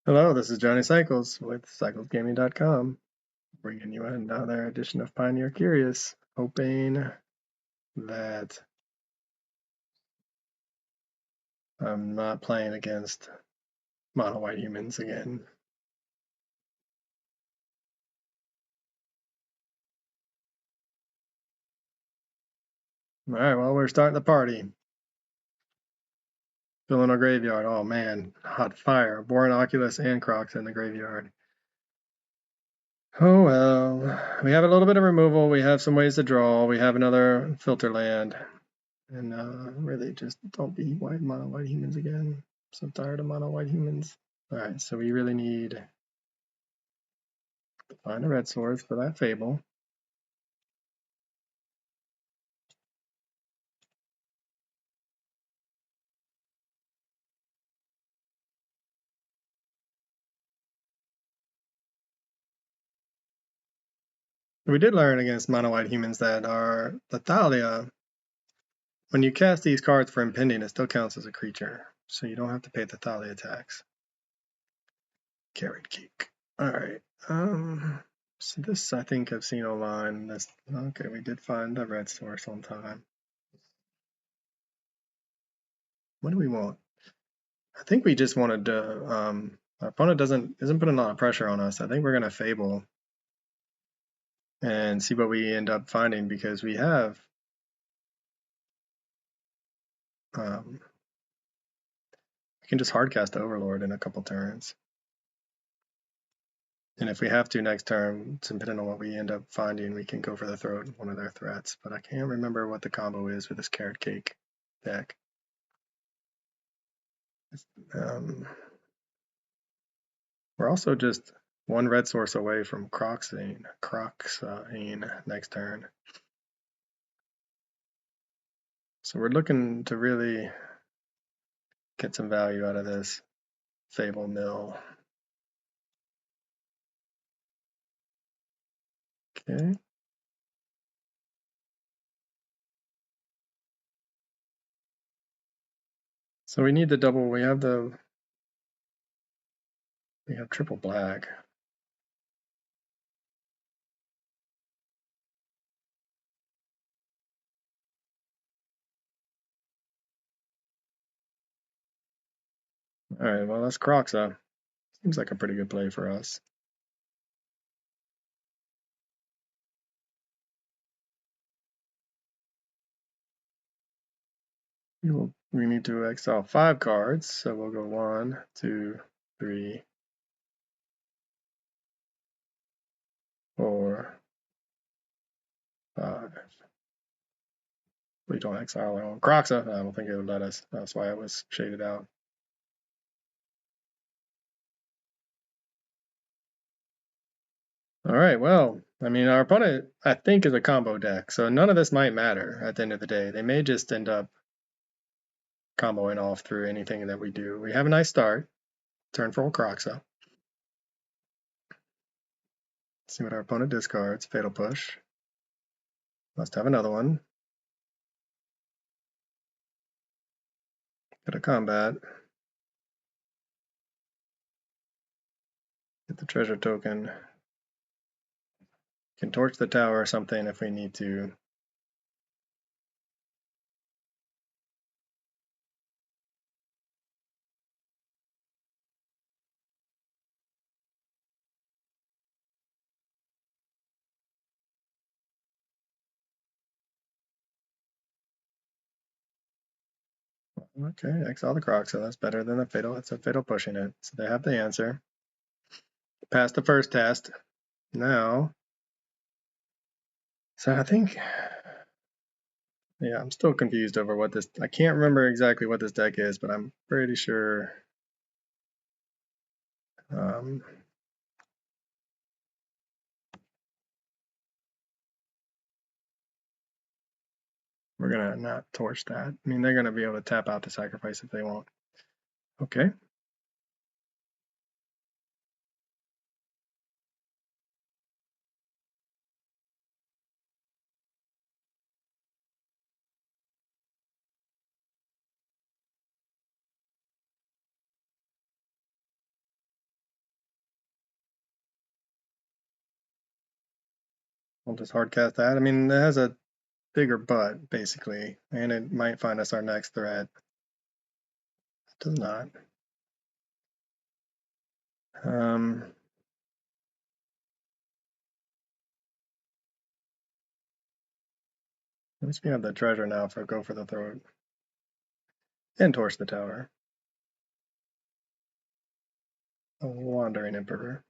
Hello, this is Johnny Cycles with CyclesGaming.com, bringing you another edition of Pioneer Curious, hoping that I'm not playing against mono white humans again. All right, well, we're starting the party. Filling our graveyard. Oh man, hot fire. Boring Oculus and Crocs in the graveyard. Oh well, we have a little bit of removal. We have some ways to draw. We have another filter land. And really just don't be mono white humans again. So tired of mono white humans. Alright, so we really need to find a red source for that Fable. We did learn against mono white humans that our Thalia, when you cast these cards for impending, it still counts as a creature. So you don't have to pay the Thalia tax. Carrot cake. Alright. So this I think I've seen online. Okay, we did find the red source on time. What do we want? I think we just wanted to our opponent isn't putting a lot of pressure on us. I think we're gonna Fable and see what we end up finding because we have we can just hardcast Overlord in a couple turns. And if we have to next turn, depending on what we end up finding, we can go for the throat, one of their threats. But I can't remember what the combo is with this carrot cake deck. We're also just one red source away from Croxane next turn. So we're looking to really get some value out of this Fable mill. Okay. So we need the double. We have triple black. All right, well, that's Croxa. Seems like a pretty good play for us. We need to exile 5 cards, so we'll go 1, 2, 3, 4, 5. We don't exile our own Croxa. I don't think it would let us. That's why it was shaded out. All right, well, I mean, our opponent, I think, is a combo deck, so none of this might matter at the end of the day. They may just end up comboing off through anything that we do. We have a nice start. Turn for Croxa. See what our opponent discards. Fatal Push. Must have another one. Get a combat. Get the treasure token. Can torch the tower or something if we need to. Okay, exile the Croxa. That's better than the fatal. It's a fatal pushing it. So they have the answer. Passed the first test. Now, so I think, yeah, I'm still confused over what this. I can't remember exactly what this deck is, but I'm pretty sure. We're gonna not torch that. I mean, they're gonna be able to tap out to sacrifice if they want. Okay. We'll just hard cast that. I mean, it has a bigger butt, basically, and it might find us our next threat. It does not. At least we have the treasure now for go for the throat. And torch the tower. A wandering emperor.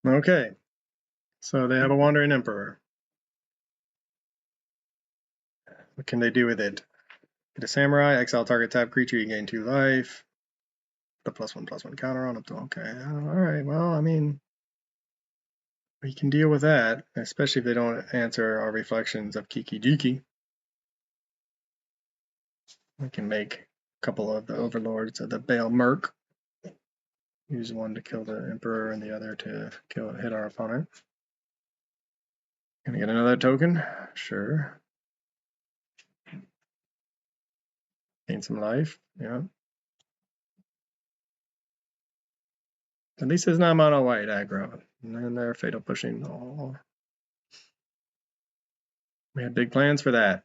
Okay, so they have a wandering emperor. What can they do with it? Get a samurai, exile target tap creature, you gain 2 life. The +1/+1 counter on up to okay. Alright, well, I mean, we can deal with that, especially if they don't answer our reflections of Kiki Jiki. We can make a couple of the overlords of the Bale Merc. Use one to kill the emperor and the other to hit our opponent. Gonna get another token? Sure. Gain some life, yeah. At least it's not mono white aggro. And then they're fatal pushing. Oh. We had big plans for that.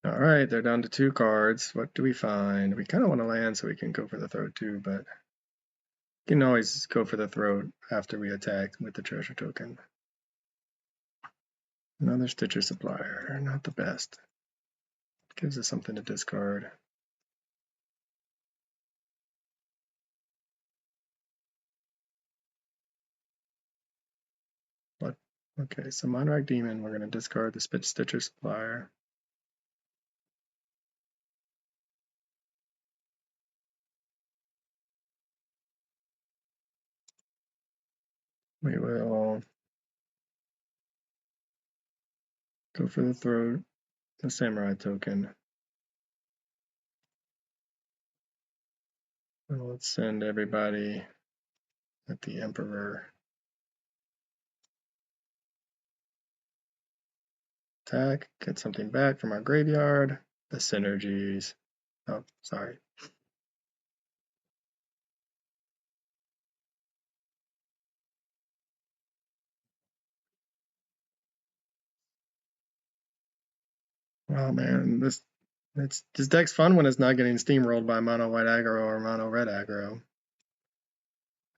All right, they're down to 2 cards. What do we find? We kind of want to land so we can go for the throat too, but we can always go for the throat after we attack with the treasure token. Another Stitcher Supplier, not the best. Gives us something to discard. But okay, so Monarch Demon, we're going to discard the Stitcher Supplier. We will go for the throat, the Samurai token. And let's send everybody at the Emperor. Attack, get something back from our graveyard. The synergies. Oh, sorry. Oh man, this deck's fun when it's not getting steamrolled by mono white aggro or mono red aggro. I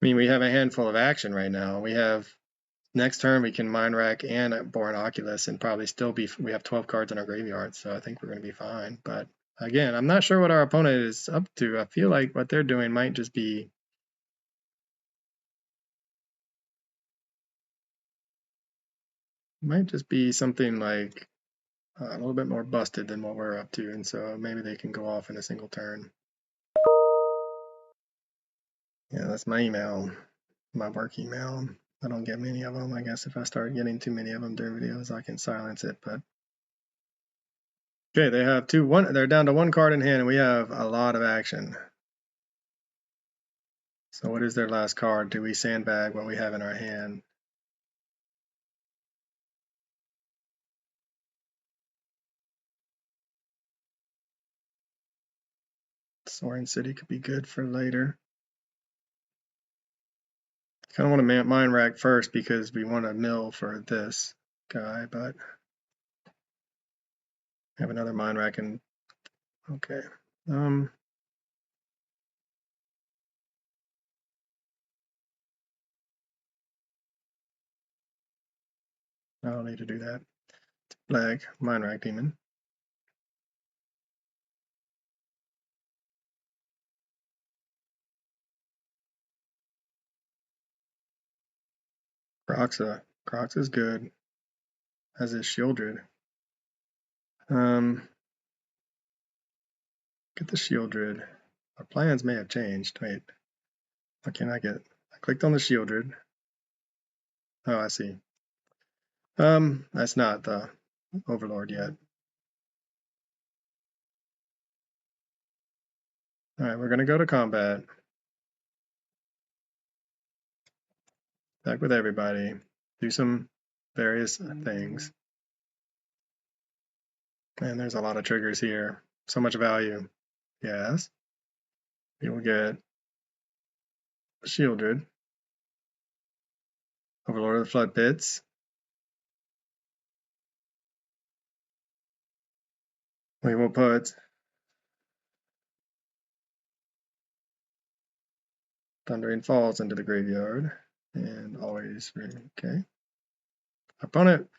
mean, we have a handful of action right now. We have next turn we can Mind Rack and Born Oculus and probably still be. We have 12 cards in our graveyard, so I think we're going to be fine. But again, I'm not sure what our opponent is up to. I feel like what they're doing might just be something like a little bit more busted than what we're up to, and so maybe they can go off in a single turn. Yeah, that's my email, my work email. I don't get many of them. I guess if I start getting too many of them during videos, I can silence it. But okay, they have they're down to 1 card in hand, and we have a lot of action. So what is their last card? Do we sandbag what we have in our hand? Soaring City could be good for later. Kind of want to Mind Rack first because we want to mill for this guy, but have another Mind Rack and okay. I don't need to do that. Flag, Mind Rack Demon. Croxa is good, as is Shieldred. Get the Shieldred. Our plans may have changed. Wait, what can I get? I clicked on the Shieldred. Oh, I see. That's not the Overlord yet. All right, we're gonna go to combat. Back with everybody. Do some various things. And there's a lot of triggers here. So much value. Yes. We will get Shieldred. Overlord of the Flood Pits. We will put Thundering Falls into the graveyard. And always, okay. Opponent,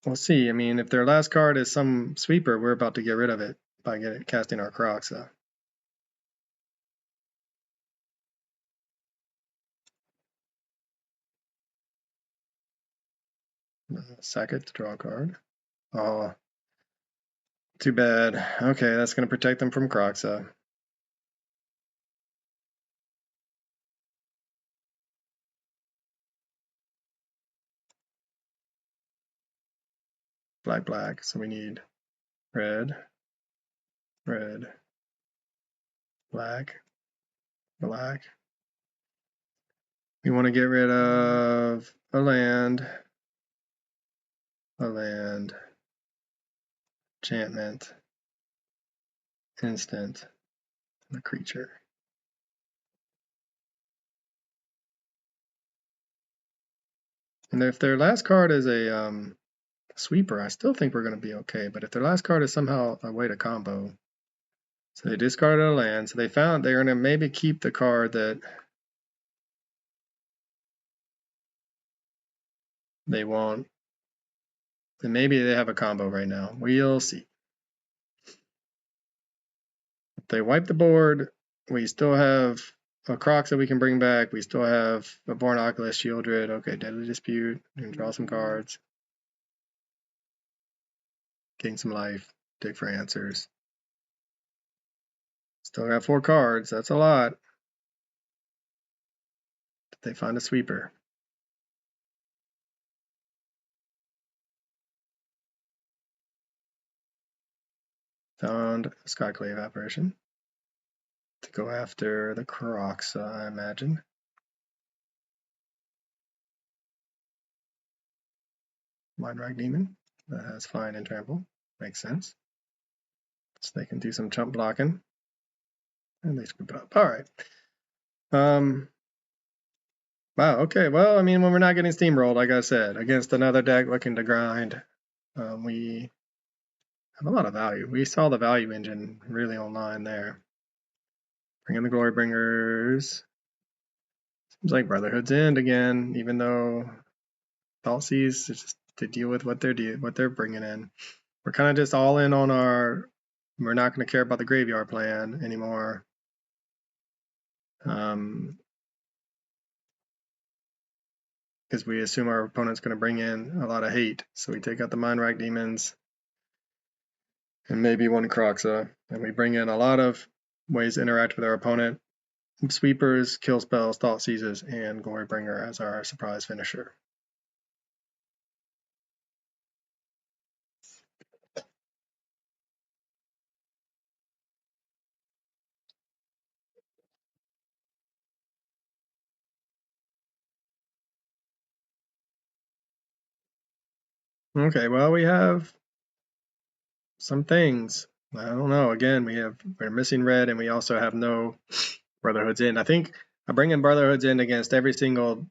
we'll see. I mean, if their last card is some sweeper, we're about to get rid of it by casting our Kroxa. Sack it to draw a card. Oh, too bad. Okay, that's going to protect them from Kroxa. Black, black. So we need red, red, black, black. We want to get rid of a land, enchantment, instant, and a creature. And if their last card is a sweeper, I still think we're going to be okay. But if their last card is somehow a way to combo, so they discarded a land, so they found they're going to maybe keep the card that they want. And maybe they have a combo right now. We'll see. If they wipe the board, we still have a Crocs that we can bring back. We still have a Born Oculus, Shieldred. Okay, Deadly Dispute. We can draw some cards. Gain some life. Dig for answers. Still got 4 cards. That's a lot. Did they find a sweeper? Found a Skyclave Apparition. To go after the Crocs, I imagine. Mindrag Demon. That has Fine and Trample. Makes sense. So they can do some chump blocking. And they scoop it up. Alright. Wow, okay. Well, I mean, when we're not getting steamrolled, like I said, against another deck looking to grind, we have a lot of value. We saw the value engine really online there. Bring in the Glory Bringers. Seems like Brotherhood's End again, even though Thoughtseize is just to deal with what they're bringing in. We're kind of just all in on our. We're not going to care about the graveyard plan anymore. Because we assume our opponent's going to bring in a lot of hate. So we take out the Mindwrack Demons and maybe one Kroxa, and we bring in a lot of ways to interact with our opponent. Sweepers, kill spells, thought seizes, and Glorybringer as our surprise finisher. Okay, well, we have some things. I don't know. Again, we're missing red, and we also have no Brotherhood's End. I think I bring in Brotherhood's End against every single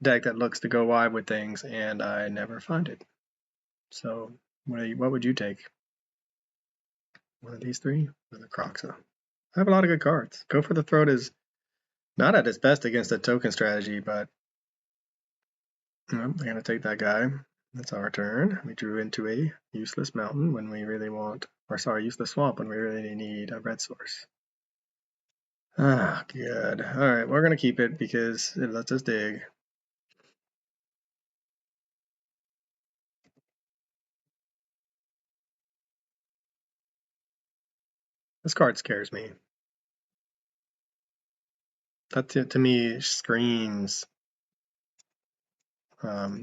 deck that looks to go wide with things, and I never find it. So, what would you take? One of these 3? Or the Kroxa? I have a lot of good cards. Go for the Throat is not at its best against a token strategy, but I'm going to take that guy. That's our turn. We drew into a useless mountain when we really want, or sorry, useless swamp when we really need a red source. Ah, good. All right, we're going to keep it because it lets us dig. This card scares me. That to me screams Wow,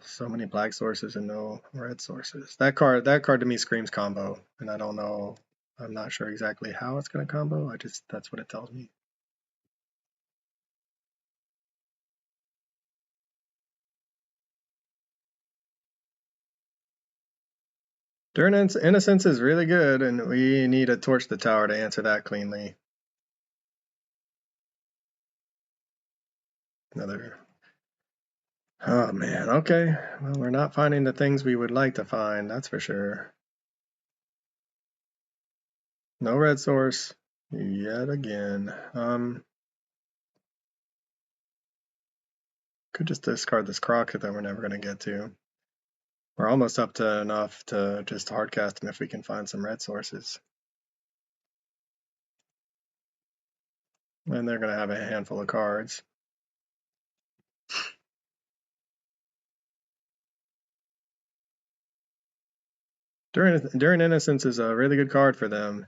so many black sources and no red sources. That card to me screams combo, and I don't know. I'm not sure exactly how it's going to combo. That's what it tells me. During Innocence is really good, and we need to torch the tower to answer that cleanly. Another. Oh man, okay. Well, we're not finding the things we would like to find, that's for sure. No red source yet again. Could just discard this Crockett that we're never going to get to. We're almost up to enough to just hardcast him if we can find some red sources. And they're going to have a handful of cards. During Innocence is a really good card for them.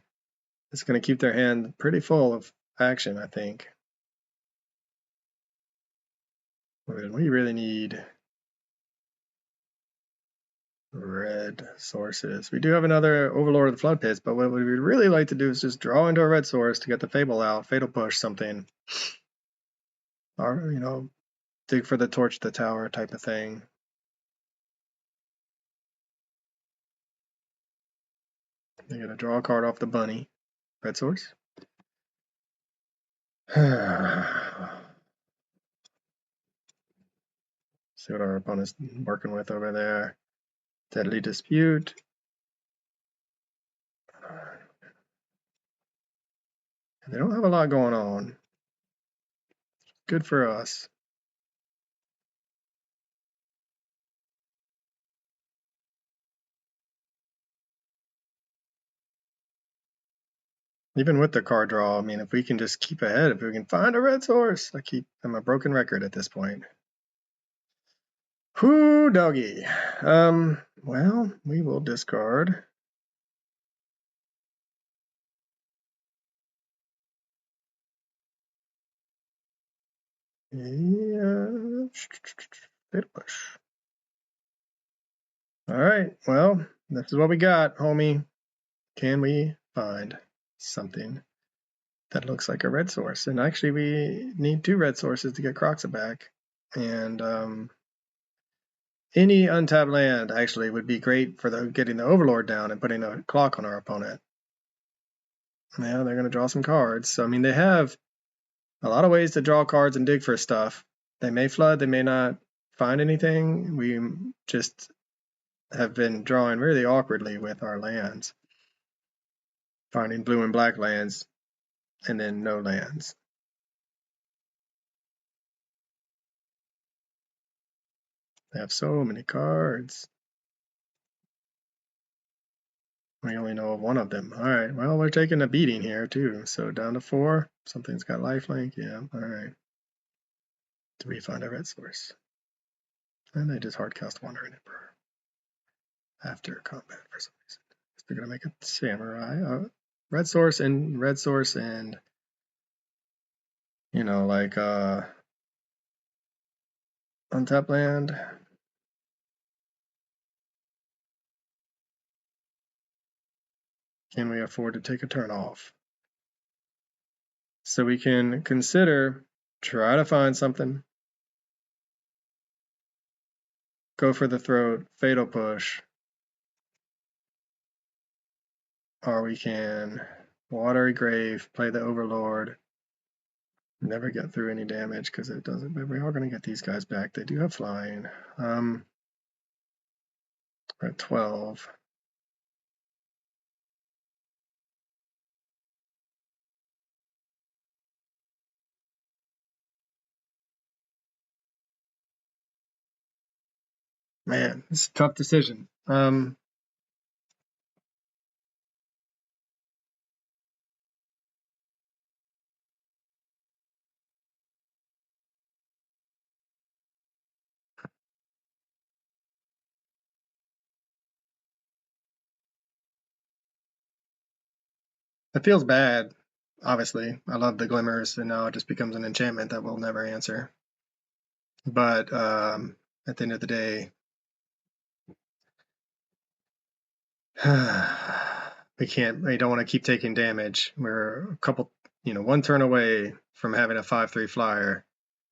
It's going to keep their hand pretty full of action, I think. We really need red sources. We do have another Overlord of the Flood Pits, but what we would really like to do is just draw into a red source to get the Fable out, Fatal Push something. Or, dig for the torch the tower type of thing. They're going to draw a card off the bunny. Red source. See what our opponent's working with over there. Deadly Dispute. They don't have a lot going on. Good for us. Even with the card draw, I mean, if we can just keep ahead, if we can find a red source, I'm a broken record at this point. Whoo, doggy. Well, we will discard. Yeah. Push. All right. Well, this is what we got, homie. Can we find something that looks like a red source? And actually, we need 2 red sources to get Croxa back. And any untapped land actually would be great for getting the Overlord down and putting a clock on our opponent. Now they're going to draw some cards. So, I mean, they have a lot of ways to draw cards and dig for stuff. They may flood, they may not find anything. We just have been drawing really awkwardly with our lands. Finding blue and black lands and then no lands. They have so many cards. We only know of one of them. All right, well, we're taking a beating here too. So down to 4. Something's got lifelink. Yeah, all right. Do we find a red source? And they just hardcast Wandering Emperor after combat for some reason. They're gonna make a samurai, red source and like untap land. Can we afford to take a turn off? So we can consider try to find something, go for the throat, fatal push, or we can watery grave, play the Overlord, never get through any damage because it doesn't. But we are going to get these guys back. They do have flying. We're at 12. Man, it's a tough decision. It feels bad. Obviously, I love the glimmers, and now it just becomes an enchantment that we'll never answer. But at the end of the day, we don't want to keep taking damage. We're a couple, one turn away from having a 5/3 flyer.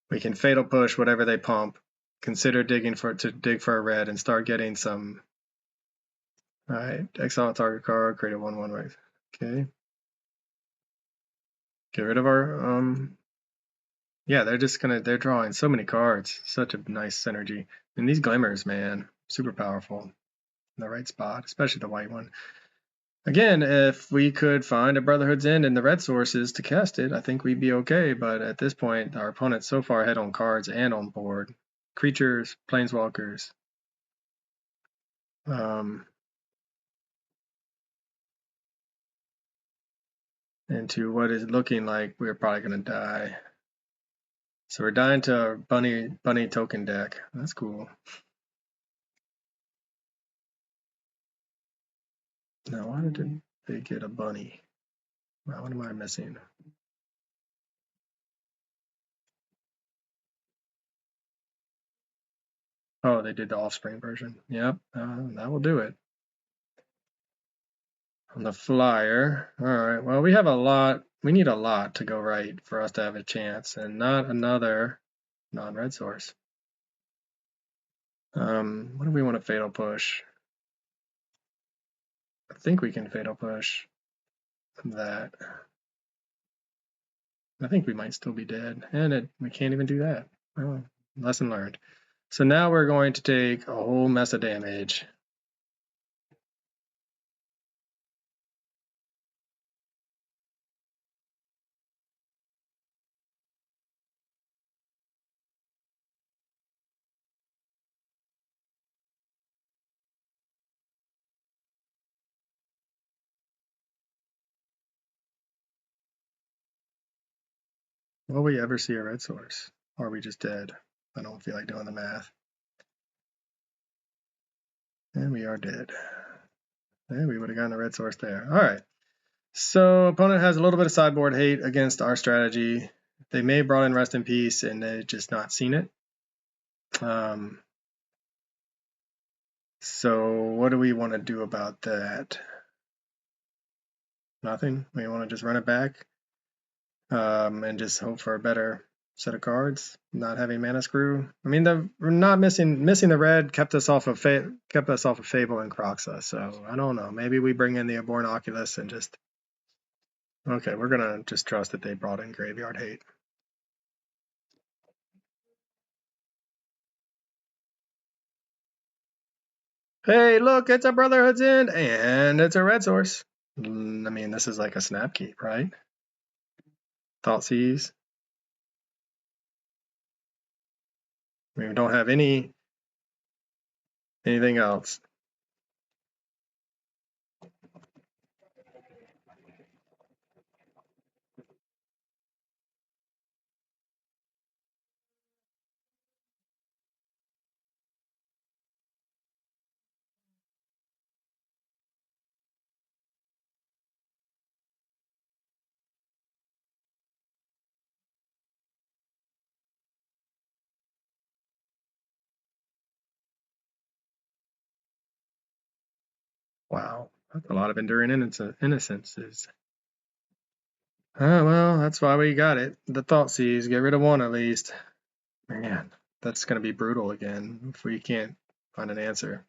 We can fatal push whatever they pump, consider dig for a red and start getting some. All right, exile target card, create a 1/1 right. Okay. Get rid of our yeah, they're drawing so many cards. Such a nice synergy. And these glimmers, man, super powerful in the right spot, especially the white one. Again, if we could find a Brotherhood's End in the red sources to cast it, I think we'd be okay. But at this point, our opponent's so far ahead on cards and on board. Creatures, planeswalkers. Into what is looking like we're probably going to die. So we're dying to a bunny token deck. That's cool. Now, why did they get a bunny? Well, what am I missing? Oh, they did the offspring version. Yep, that will do it. On the flyer. All right, well, we have a lot. We need a lot to go right for us to have a chance, and not another non-red source. What do we want to fatal push? I think we can fatal push that. I think we might still be dead, and we can't even do that. Oh, lesson learned. So now we're going to take a whole mess of damage. Will we ever see a red source? Or are we just dead? I don't feel like doing the math. And we are dead. And we would have gotten a red source there. All right. So opponent has a little bit of sideboard hate against our strategy. They may have brought in Rest in Peace and they've just not seen it. So what do we want to do about that? Nothing. We want to just run it back and just hope for a better set of cards. Not having mana screw. I mean, we're not missing the red kept us off of Fable and Croxa. So I don't know. Maybe we bring in the Aborn Oculus and just. Okay, we're gonna just trust that they brought in Graveyard Hate. Hey, look, it's a Brotherhood's End, and it's a red source. I mean, this is like a Snapkeep, right? Thoughtseize. We don't have anything else. Wow, that's a lot of enduring innocences. Well, that's why we got it. The Thoughtseize, get rid of one at least. Man, that's gonna be brutal again if we can't find an answer.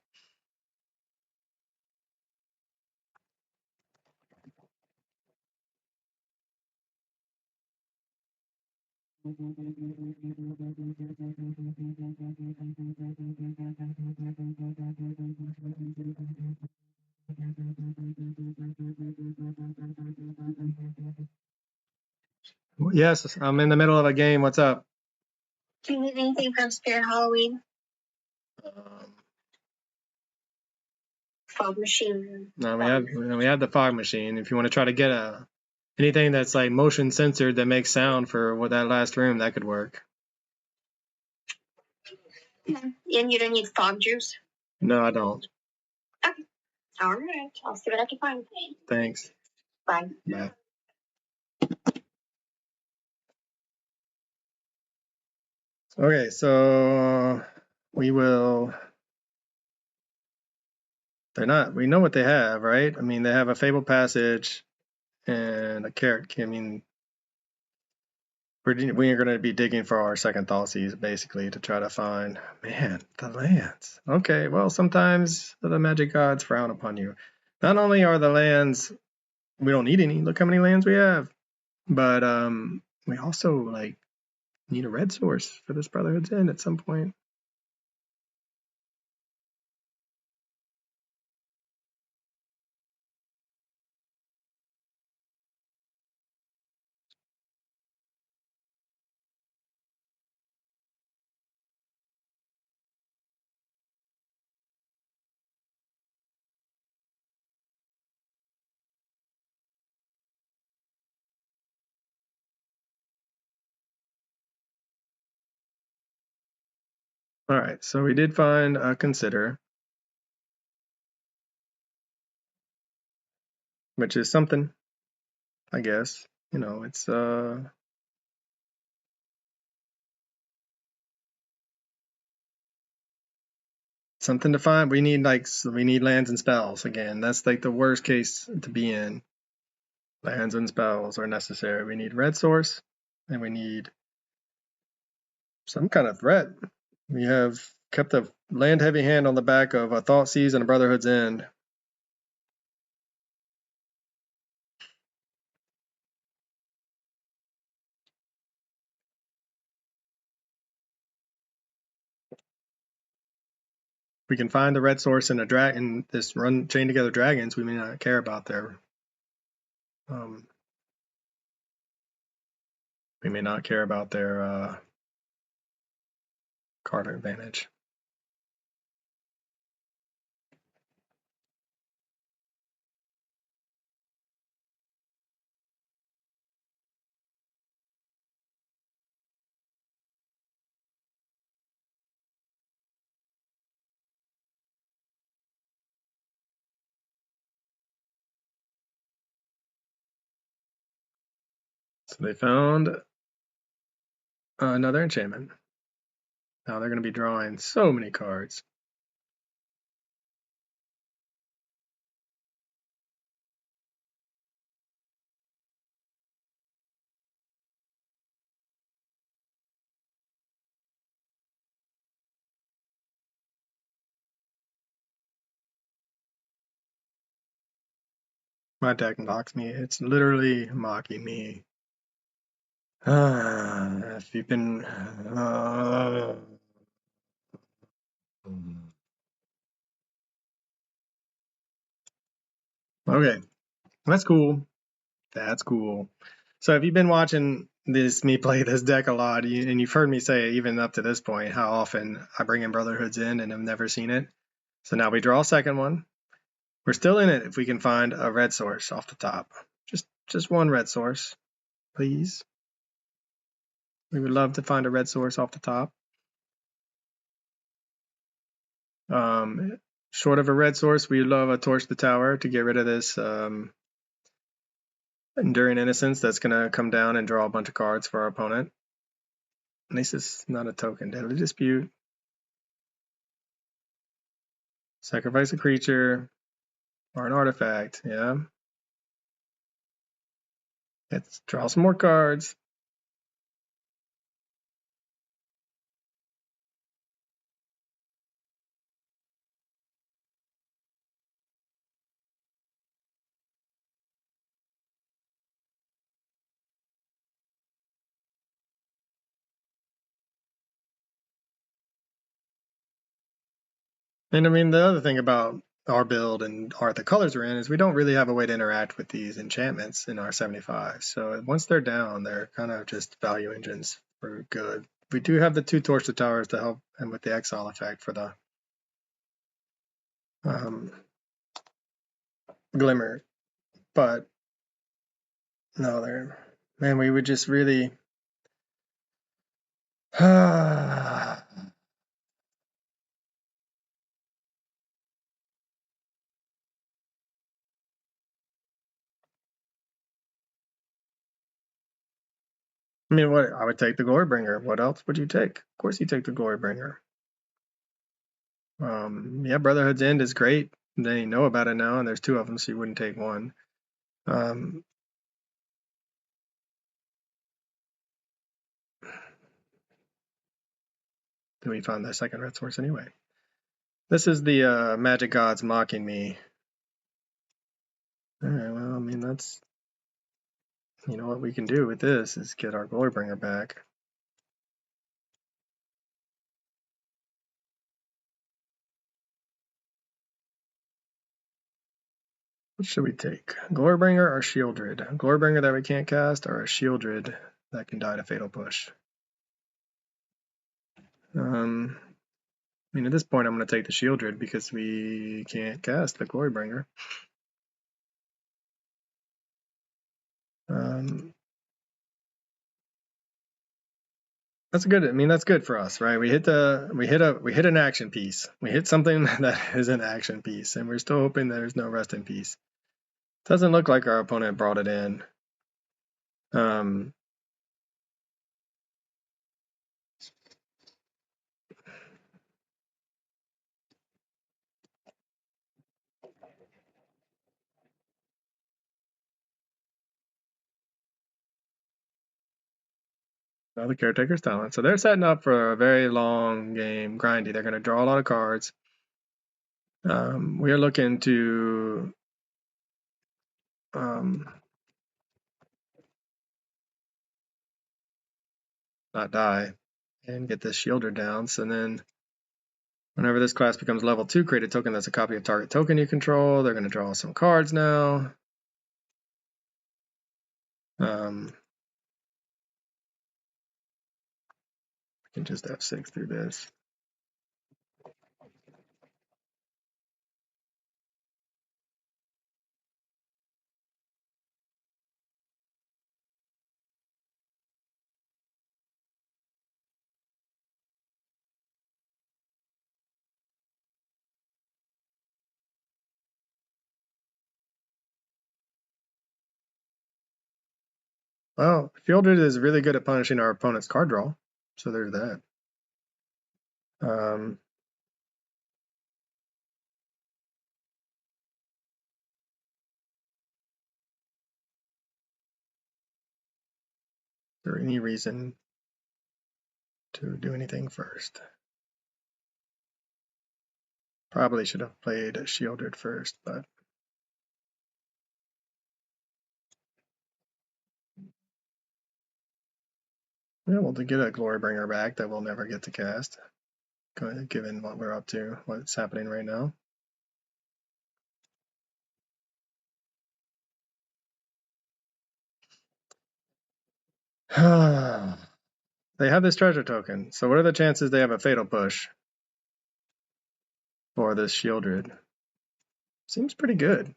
Yes, I'm in the middle of a game. What's up? Do you need anything from Spirit Halloween? Fog machine. No, we have the fog machine. If you want to try to get anything that's like motion censored that makes sound for that last room, that could work. And you don't need fog juice? No, I don't. Okay. All right. I'll see what I can find. Thanks. Bye. Bye. Okay, so we will. They're not. We know what they have, right? I mean, they have a Fabled Passage and a Carrot Key. I mean, we are going to be digging for our second Thoughtseize, basically, to try to find. Man, the lands. Okay, well, sometimes the magic gods frown upon you. Not only are the lands, we don't need any. Look how many lands we have. But we also like need a red source for this Brotherhood's End at some point. All right, so we did find a Consider, which is something, I guess. You know, it's something to find. We need lands and spells again. That's like the worst case to be in. Lands and spells are necessary. We need red source, and we need some kind of threat. We have kept a land heavy hand on the back of a Thoughtseize and a Brotherhood's End. We can find the red source in a dragon. This run chain together dragons. We may not care about their. We may not care about their card advantage. So they found another enchantment. Now they're going to be drawing so many cards. My deck mocks me. It's literally mocking me. If you've been. Okay, that's cool. That's cool. So if you've been watching me play this deck a lot, and you've heard me say even up to this point how often I bring in Brotherhood's End and have never seen it. So now we draw a second one. We're still in it if we can find a red source off the top. Just one red source, please. We would love to find a red source off the top. Short of a red source, we love a Torch the Tower to get rid of this Enduring Innocence that's going to come down and draw a bunch of cards for our opponent. At least it's not a token. Deadly Dispute. Sacrifice a creature or an artifact, yeah. Let's draw some more cards. And I mean, the other thing about our build and the colors we're in is we don't really have a way to interact with these enchantments in our 75. So once they're down, they're kind of just value engines for good. We do have the 2 Torch the Towers to help, and with the exile effect for the Glimmer. But no, man, we would just really. I mean, what I would take the Glorybringer. What else would you take? Of course, you take the Glorybringer. Yeah, Brotherhood's End is great. They know about it now, and there's 2 of them, so you wouldn't take one. Do we find the second red source anyway? This is the magic gods mocking me. All right, well, I mean, that's, you know, what we can do with this is get our Glorybringer back. What should we take? Glorybringer or Shieldred? Glorybringer that we can't cast, or a Shieldred that can die to Fatal Push? I mean, at this point, I'm going to take the Shieldred because we can't cast the Glorybringer. That's good. I mean, that's good for us, right? We hit an action piece. We hit something that is an action piece, and we're still hoping there's no rest in peace. Doesn't look like our opponent brought it in. Now the Caretaker's Talent. So they're setting up for a very long game, grindy. They're going to draw a lot of cards. We are looking to not die and get this Shielder down. So then whenever this class becomes level 2, create a token that's a copy of target token you control. They're going to draw some cards now. We can just F6 through this. Well, Shieldred is really good at punishing our opponent's card draw. So there's that. Is there any reason to do anything first? Probably should have played Shieldred first, but yeah, we'll get a Glorybringer back that we'll never get to cast, given what we're up to, what's happening right now. They have this treasure token, so what are the chances they have a Fatal Push for this Shieldred? Seems pretty good.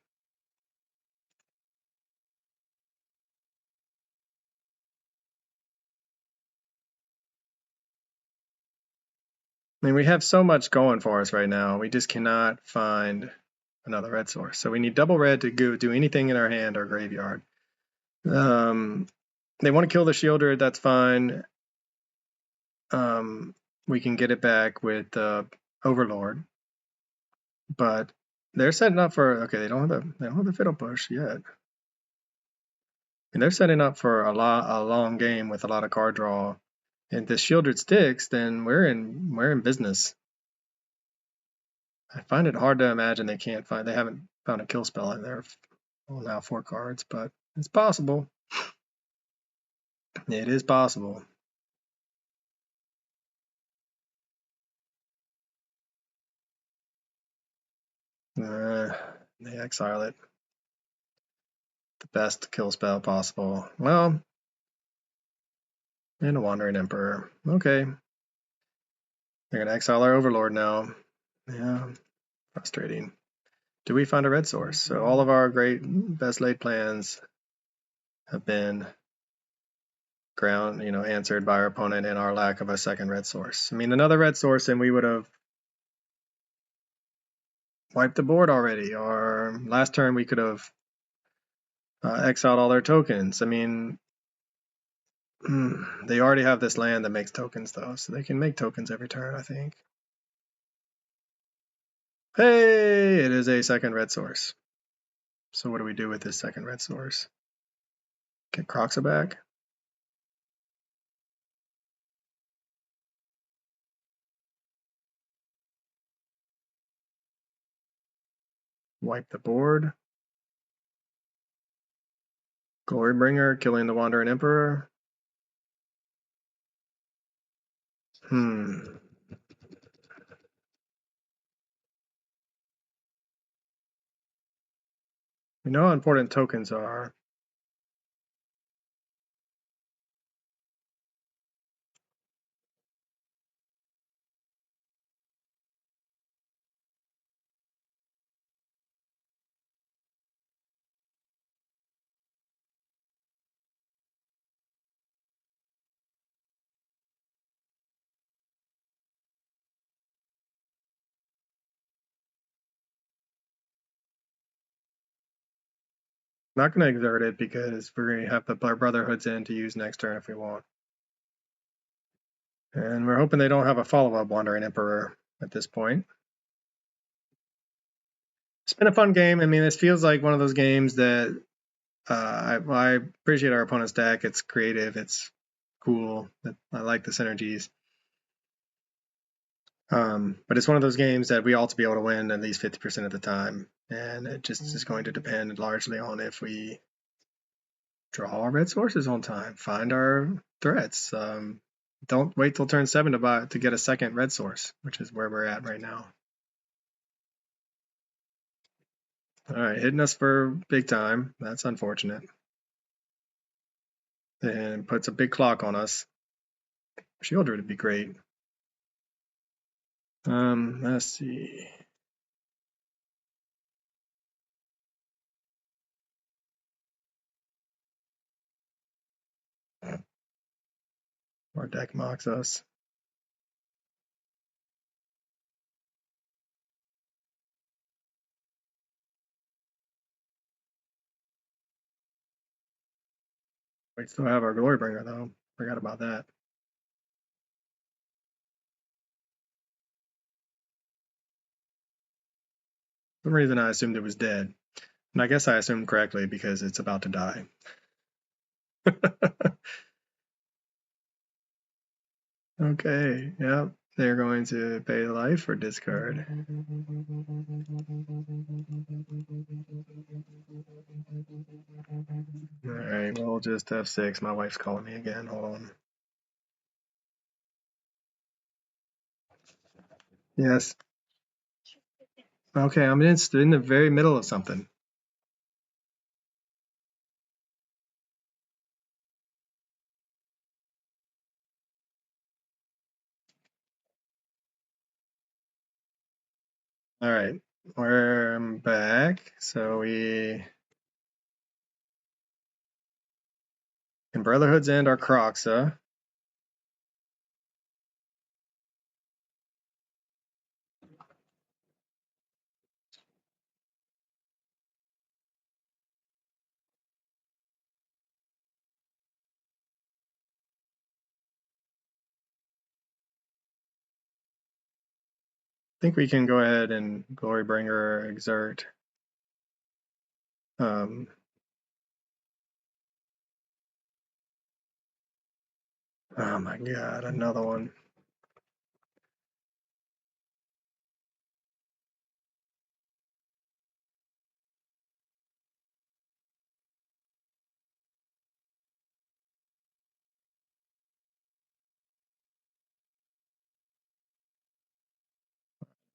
I mean, we have so much going for us right now. We just cannot find another red source. So we need double red to do anything in our hand or graveyard. They want to kill the Shieldred, that's fine. We can get it back with Overlord. But they're setting up for, okay, they don't have the Fatal Push yet. And they're setting up for a long game with a lot of card draw. And if this Shieldred sticks, then we're in business. I find it hard to imagine they haven't found a kill spell in there. Well, now 4 cards, but it's possible. It is possible. They exile it. The best kill spell possible. Well, and a Wandering Emperor. Okay. They're going to exile our Overlord now. Yeah, frustrating. Do we find a red source? So all of our great best laid plans have been answered by our opponent and our lack of a second red source. I mean, another red source and we would have wiped the board already, or last turn we could have exiled all their tokens. I mean, They already have this land that makes tokens, though, so they can make tokens every turn, I think. Hey, it is a second red source. So what do we do with this second red source? Get Croxa back? Wipe the board? Glorybringer, killing the Wandering Emperor? We know how important tokens are. Not going to exert it because we're going to have the Brotherhoods in to use next turn if we want. And we're hoping they don't have a follow-up Wandering Emperor at this point. It's been a fun game. I mean, this feels like one of those games that I appreciate our opponent's deck. It's creative. It's cool. I like the synergies. But it's one of those games that we ought to be able to win at least 50% of the time. And it just is going to depend largely on if we draw our red sources on time, find our threats. Don't wait till turn 7 to get a second red source, which is where we're at right now. All right, hitting us for big time. That's unfortunate. And puts a big clock on us. Shieldred would be great. Let's see. Our deck mocks us. We still have our Glorybringer, though. Forgot about that. For some reason, I assumed it was dead. And I guess I assumed correctly because it's about to die. Okay, yep. They're going to pay life or discard. All right, we'll just F6. My wife's calling me again. Hold on. Yes. Okay, I'm in the very middle of something. All right, we're back. So we can Brotherhoods and our Croxa. I think we can go ahead and Glorybringer exert. Oh my god, another one.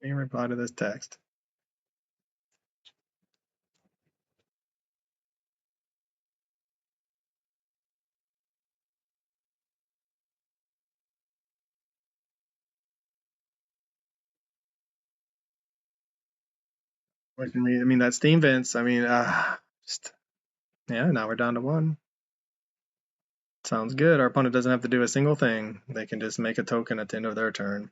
Let me reply to this text. What can we, I mean, that Steam Vents, I mean, yeah, now we're down to 1. Sounds good. Our opponent doesn't have to do a single thing. They can just make a token at the end of their turn.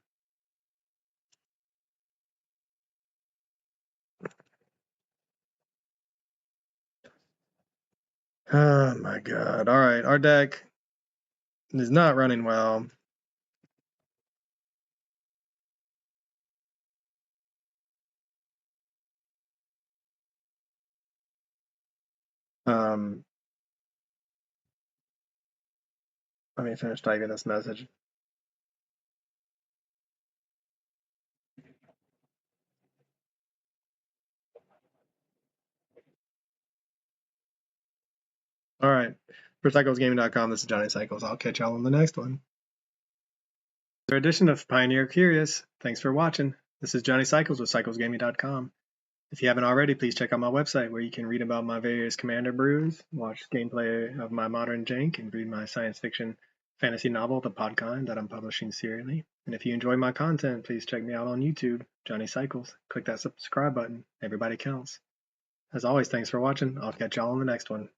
Oh my god. All right, our deck is not running well. Let me finish typing this message. All right. For CyclesGaming.com, this is Johnny Cycles. I'll catch y'all on the next one. Another edition of Pioneer Curious. Thanks for watching. This is Johnny Cycles with CyclesGaming.com. If you haven't already, please check out my website where you can read about my various commander brews, watch gameplay of my modern jank, and read my science fiction fantasy novel, The Podkind, that I'm publishing serially. And if you enjoy my content, please check me out on YouTube, Johnny Cycles. Click that subscribe button. Everybody counts. As always, thanks for watching. I'll catch y'all on the next one.